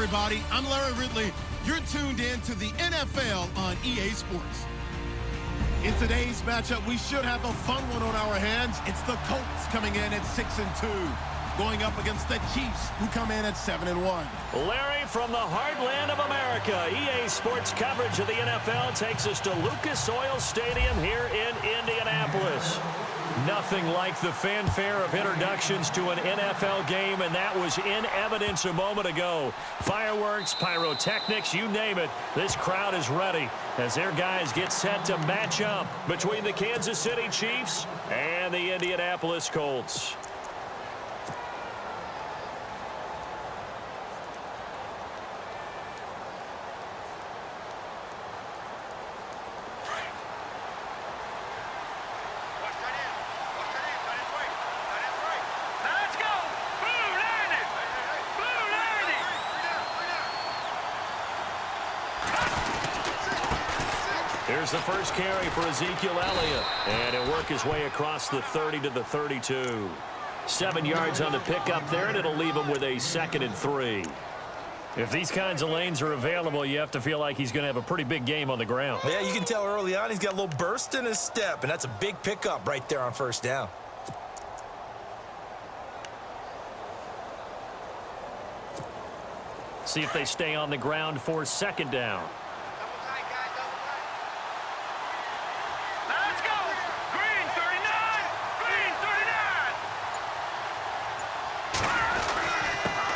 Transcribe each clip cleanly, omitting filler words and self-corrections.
everybody. I'm Larry Ridley. You're tuned in to the NFL on EA Sports. In today's matchup, we should have a fun one on our hands. It's the Colts coming in at 6-2, going up against the Chiefs, who come in at 7-1. Larry, from the heartland of America, EA Sports coverage of the NFL takes us to Lucas Oil Stadium here in Indianapolis. Nothing like the fanfare of introductions to an NFL game, and that was in evidence a moment ago. Fireworks, pyrotechnics, you name it, this crowd is ready as their guys get set to match up between the Kansas City Chiefs and the Indianapolis Colts. Here's the first carry for Ezekiel Elliott, and he'll work his way across the 30 to the 32. 7 yards on the pickup there, and it'll leave him with a 2nd and 3. If these kinds of lanes are available, you have to feel like he's going to have a pretty big game on the ground. Yeah, you can tell early on he's got a little burst in his step, and that's a big pickup right there on first down. See if they stay on the ground for 2nd down.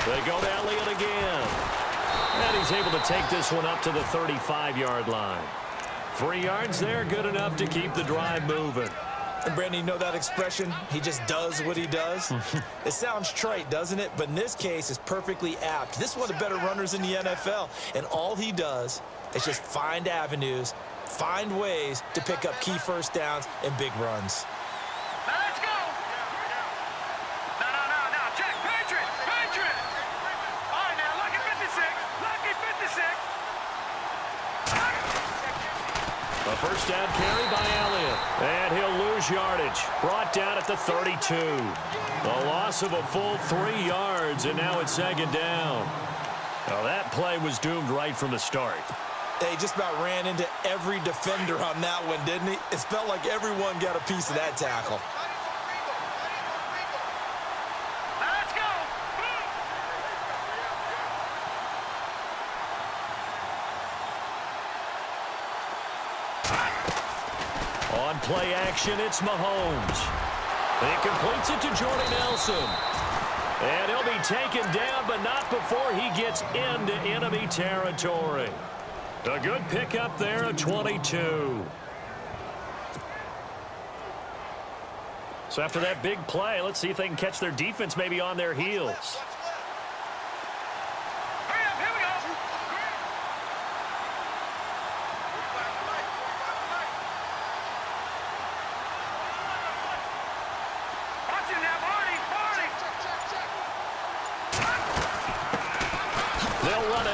They go to Elliott again. And he's able to take this one up to the 35-yard line. 3 yards there, good enough to keep the drive moving. And Brandon, you know that expression? He just does what he does? It sounds trite, doesn't it? But in this case, it's perfectly apt. This is one of the better runners in the NFL. And all he does is just find avenues, find ways to pick up key first downs and big runs. A first down carry by Elliott. And he'll lose yardage. Brought down at the 32. A loss of a full 3 yards, and now it's 2nd down. Now that play was doomed right from the start. He just about ran into every defender on that one, didn't he? It felt like everyone got a piece of that tackle. On play action, it's Mahomes. He completes it to Jordy Nelson. And he'll be taken down, but not before he gets into enemy territory. A good pickup there at 22. So after that big play, let's see if they can catch their defense maybe on their heels.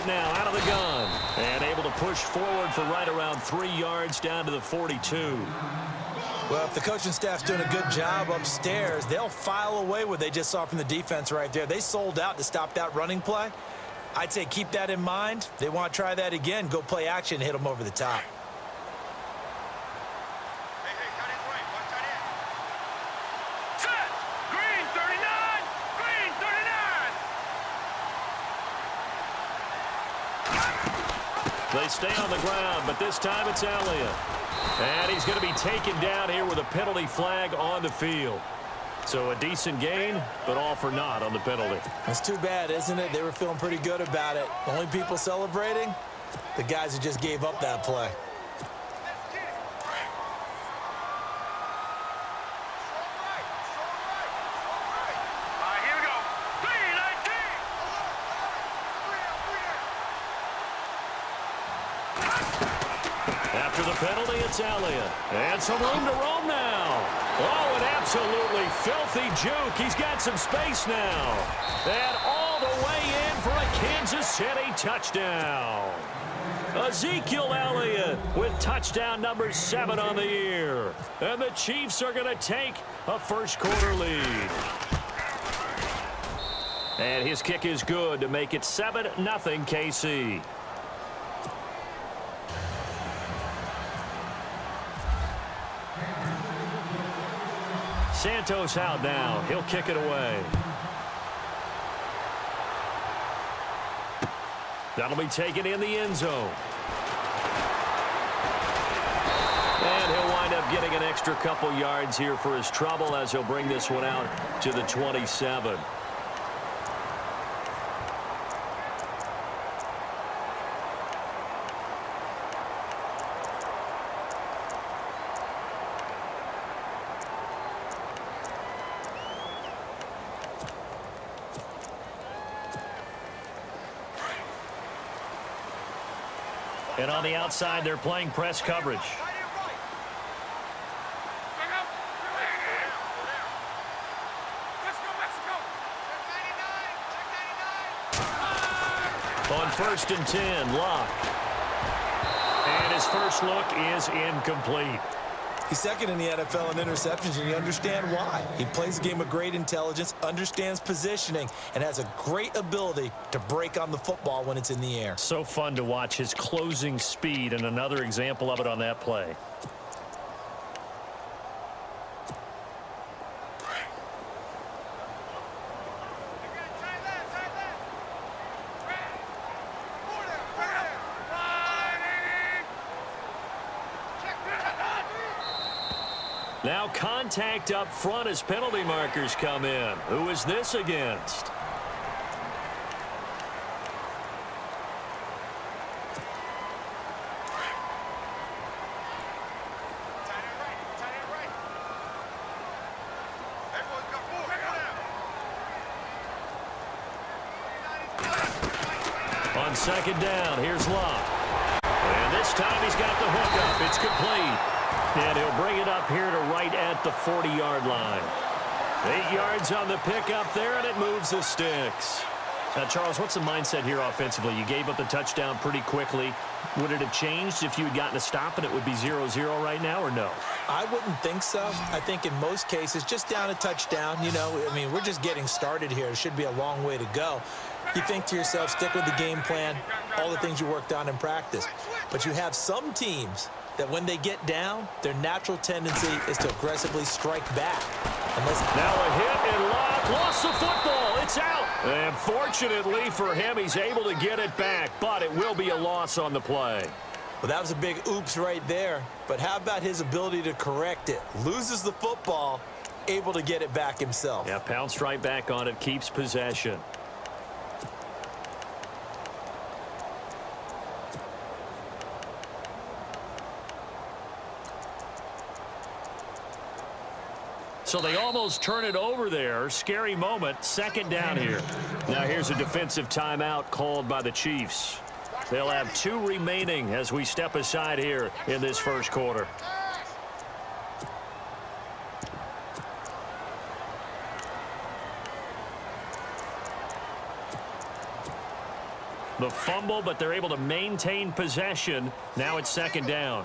Now out of the gun and able to push forward for right around 3 yards down to the 42. Well, if the coaching staff's doing a good job upstairs, they'll file away what they just saw from the defense right there. They sold out to stop that running play. I'd say keep that in mind. They want to try that again, go play action, hit them over the top. They stay on the ground, but this time it's Elliott. And he's going to be taken down here with a penalty flag on the field. So a decent gain, but all for naught on the penalty. That's too bad, isn't it? They were feeling pretty good about it. The only people celebrating, the guys who just gave up that play. After the penalty, it's Elliott. And some room to roam now. Oh, an absolutely filthy juke. He's got some space now. And all the way in for a Kansas City touchdown. Ezekiel Elliott with touchdown number 7 on the year. And the Chiefs are going to take a first quarter lead. And his kick is good to make it 7-0 KC. Santos out now. He'll kick it away. That'll be taken in the end zone. And he'll wind up getting an extra couple yards here for his trouble as he'll bring this one out to the 27. And on the outside, they're playing press coverage. On 1st and 10, Locke. And his first look is incomplete. He's second in the NFL in interceptions, and you understand why. He plays a game with great intelligence, understands positioning, and has a great ability to break on the football when it's in the air. So fun to watch his closing speed, and another example of it on that play. Now contact up front as penalty markers come in. Who is this against? On 2nd down, here's Locke. And this time he's got the hook up. It's complete. And he'll bring it up here to right at the 40-yard line. 8 yards on the pickup there, and it moves the sticks. Now, Charles, what's the mindset here offensively? You gave up the touchdown pretty quickly. Would it have changed if you had gotten a stop and it would be 0-0 right now, or no? I wouldn't think so. I think in most cases, just down a touchdown, you know, I mean, we're just getting started here. It should be a long way to go. You think to yourself, stick with the game plan, all the things you worked on in practice. But you have some teams that when they get down, their natural tendency is to aggressively strike back. Now a hit, and Locke lost the football. It's out. And fortunately for him, he's able to get it back, but it will be a loss on the play. Well, that was a big oops right there. But how about his ability to correct it? Loses the football, able to get it back himself. Yeah, pounced right back on it, keeps possession. So they almost turn it over there. Scary moment. 2nd down here. Now here's a defensive timeout called by the Chiefs. They'll have 2 remaining as we step aside here in this first quarter. The fumble, but they're able to maintain possession. Now it's 2nd down.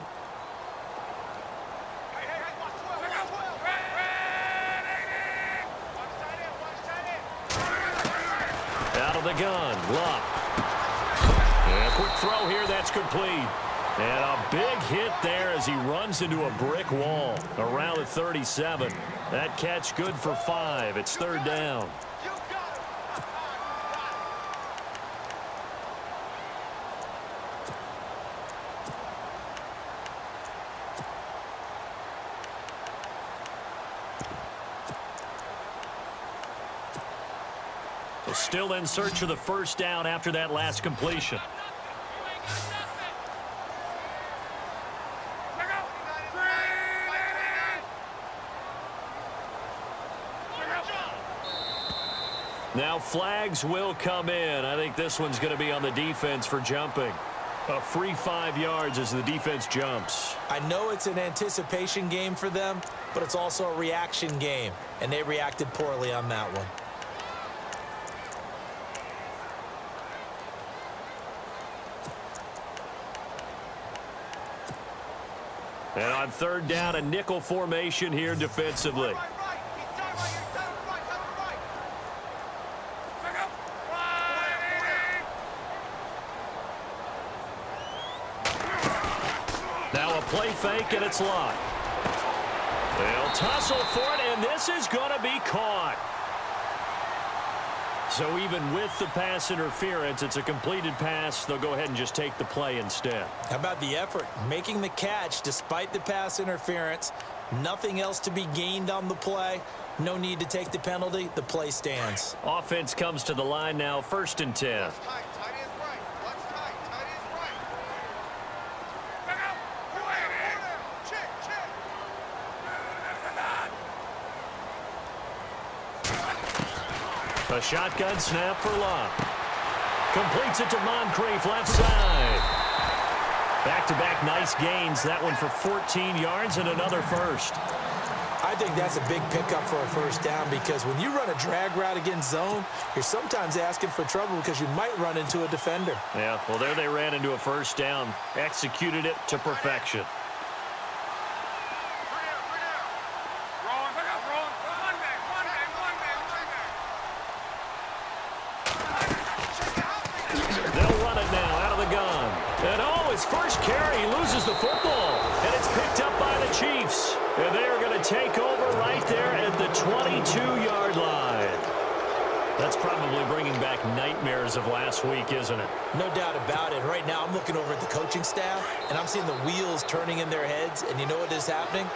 The gun, Locke. And a quick throw here, that's complete. And a big hit there as he runs into a brick wall around the 37. That catch good for 5. It's 3rd down. Still in search of the 1st down after that last completion. Now flags will come in. I think this one's going to be on the defense for jumping. A free 5 yards as the defense jumps. I know it's an anticipation game for them, but it's also a reaction game, and they reacted poorly on that one. And on 3rd down, a nickel formation here defensively. Now a play fake, and it's locked. They'll tussle for it, and this is going to be caught. So even with the pass interference, it's a completed pass. They'll go ahead and just take the play instead. How about the effort? Making the catch despite the pass interference. Nothing else to be gained on the play. No need to take the penalty. The play stands. Offense comes to the line now, 1st and 10. A shotgun snap for Locke. Completes it to Moncrief, left side. Back-to-back nice gains. That one for 14 yards and another first. I think that's a big pickup for a first down because when you run a drag route against zone, you're sometimes asking for trouble because you might run into a defender. Yeah, well, there they ran into a first down. Executed it to perfection. First carry, he loses the football, and it's picked up by the Chiefs. And they're going to take over right there at the 22-yard line. That's probably bringing back nightmares of last week, isn't it? No doubt about it. Right now, I'm looking over at the coaching staff, and I'm seeing the wheels turning in their heads. And you know what is happening?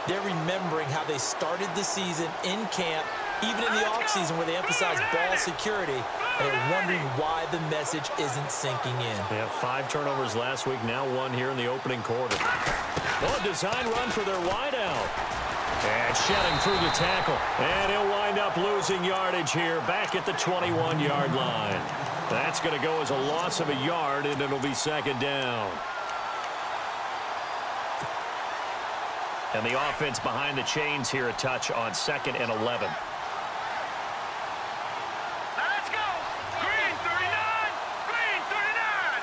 They're remembering how they started the season in camp, even in the offseason where they emphasized ball security, and they're wondering why the message isn't sinking in. They had 5 turnovers last week, now 1 here in the opening quarter. Well, a design run for their wideout. And shedding through the tackle. And he'll wind up losing yardage here back at the 21-yard line. That's going to go as a loss of a yard, and it'll be 2nd down. And the offense behind the chains here a touch on 2nd and 11. Let's go! Green 39! Green 39!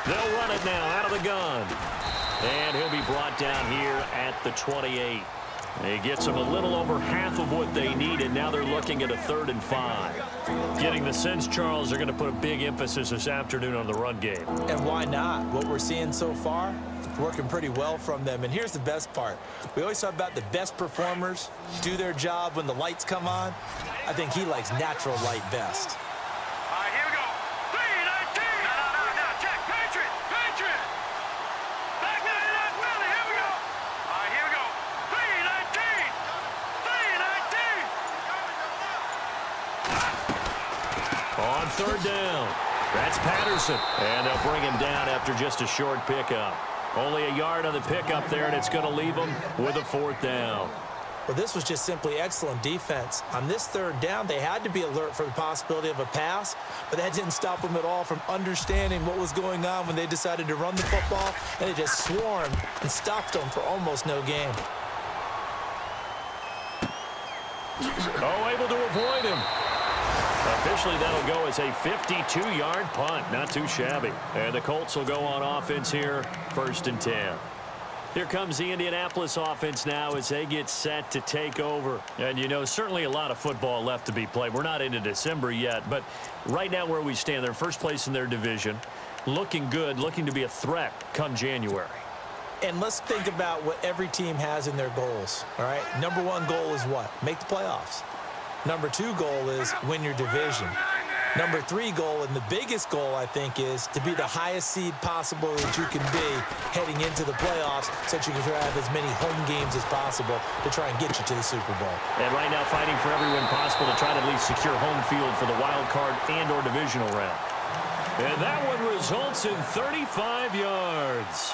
They'll run it now out of the gun. And he'll be brought down here at the 28. He gets them a little over half of what they needed. Now they're looking at a 3rd and 5. Getting the sense, Charles, they're going to put a big emphasis this afternoon on the run game. And why not? What we're seeing so far, working pretty well from them. And here's the best part. We always talk about the best performers do their job when the lights come on. I think he likes natural light best. All right, here we go. 319! No, check. Patriot! Back 99, Willie, here we go. All right, here we go. 319! 319! On 3rd down. That's Patterson. And they'll bring him down after just a short pickup. Only a yard on the pickup there, and it's going to leave him with a 4th down. Well, this was just simply excellent defense. On this 3rd down, they had to be alert for the possibility of a pass, but that didn't stop them at all from understanding what was going on when they decided to run the football, and they just swarmed and stopped them for almost no gain. Oh, able to avoid him. Officially, that'll go as a 52-yard punt. Not too shabby. And the Colts will go on offense here, 1st and 10. Here comes the Indianapolis offense now as they get set to take over. And, you know, certainly a lot of football left to be played. We're not into December yet, but right now where we stand, they're first place in their division. Looking good, looking to be a threat come January. And let's think about what every team has in their goals, all right? Number 1 goal is what? Make the playoffs. Number 2 goal is win your division. Number 3 goal, and the biggest goal, I think, is to be the highest seed possible that you can be heading into the playoffs so that you can try to have as many home games as possible to try and get you to the Super Bowl. And right now fighting for every win possible to try to at least secure home field for the wild card and or divisional round. And that one results in 35 yards.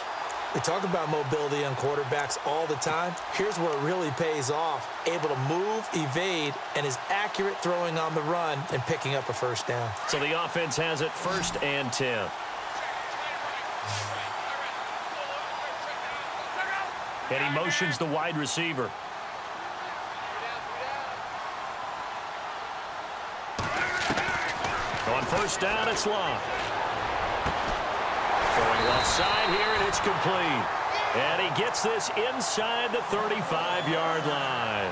We talk about mobility on quarterbacks all the time. Here's where it really pays off. Able to move, evade, and is accurate throwing on the run and picking up a 1st down. So the offense has it 1st and 10. And he motions the wide receiver. On 1st down, it's Locke. Throwing left side here, and it's complete. And he gets this inside the 35-yard line.